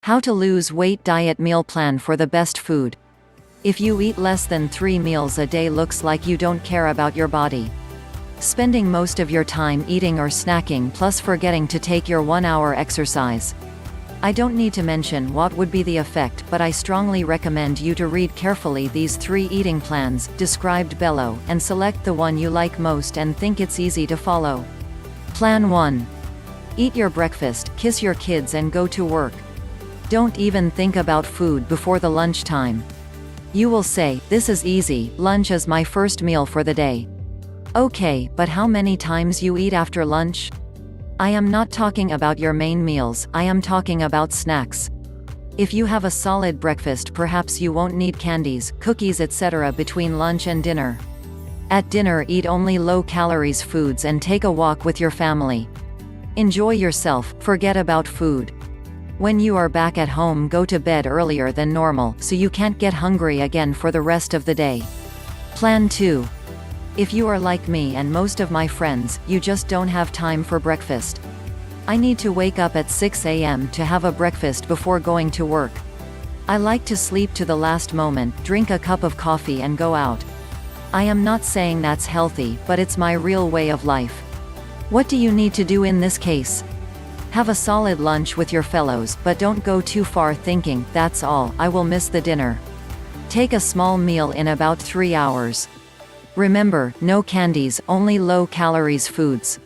How to lose weight diet meal plan for the best food. If you eat less than 3 meals a day, looks like you don't care about your body. Spending most of your time eating or snacking plus forgetting to take your 1-hour exercise. I don't need to mention what would be the effect, but I strongly recommend you to read carefully these 3 eating plans, described below, and select the one you like most and think it's easy to follow. Plan 1. Eat your breakfast, kiss your kids and go to work. Don't even think about food before the lunchtime. You will say, this is easy, lunch is my first meal for the day. Okay, but how many times you eat after lunch? I am not talking about your main meals, I am talking about snacks. If you have a solid breakfast, perhaps you won't need candies, cookies, etc. between lunch and dinner. At dinner, eat only low-calories foods and take a walk with your family. Enjoy yourself, forget about food. When you are back at home, go to bed earlier than normal, so you can't get hungry again for the rest of the day. Plan 2. If you are like me and most of my friends, you just don't have time for breakfast. I need to wake up at 6 a.m. to have a breakfast before going to work. I like to sleep to the last moment, drink a cup of coffee and go out. I am not saying that's healthy, but it's my real way of life. What do you need to do in this case? Have a solid lunch with your fellows, but don't go too far thinking, that's all, I will miss the dinner. Take a small meal in about 3 hours. Remember, no candies, only low-calories foods.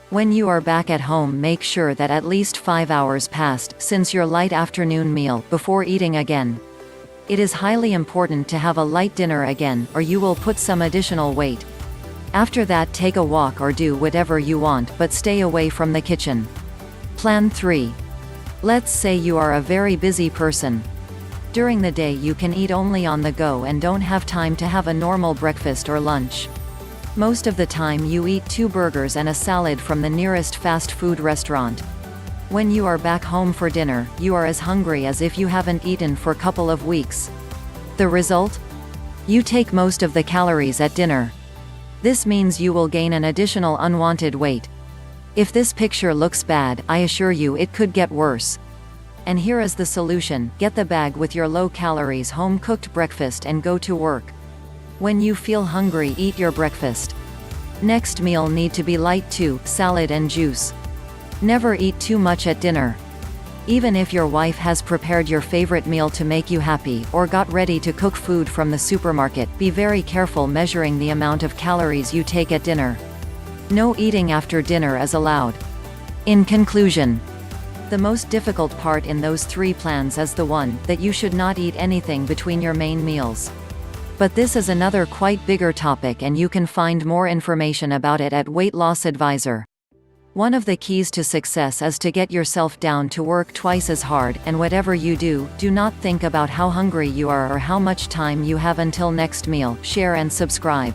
When you are back at home, make sure that at least 5 hours passed since your light afternoon meal before eating again. It is highly important to have a light dinner again, or you will put some additional weight. After that, take a walk or do whatever you want, but stay away from the kitchen. Plan 3. Let's say you are a very busy person. During the day you can eat only on the go and don't have time to have a normal breakfast or lunch. Most of the time you eat 2 burgers and a salad from the nearest fast food restaurant. When you are back home for dinner, you are as hungry as if you haven't eaten for a couple of weeks. The result? You take most of the calories at dinner. This means you will gain an additional unwanted weight. If this picture looks bad, I assure you it could get worse. And here is the solution: get the bag with your low-calories home-cooked breakfast and go to work. When you feel hungry, eat your breakfast. Next meal need to be light too, salad and juice. Never eat too much at dinner. Even if your wife has prepared your favorite meal to make you happy, or got ready to cook food from the supermarket, be very careful measuring the amount of calories you take at dinner. No eating after dinner is allowed. In conclusion, the most difficult part in those 3 plans is the one that you should not eat anything between your main meals. But this is another quite bigger topic, and you can find more information about it at Weight Loss Advisor. One of the keys to success is to get yourself down to work twice as hard, and whatever you do, do not think about how hungry you are or how much time you have until next meal. Share and subscribe.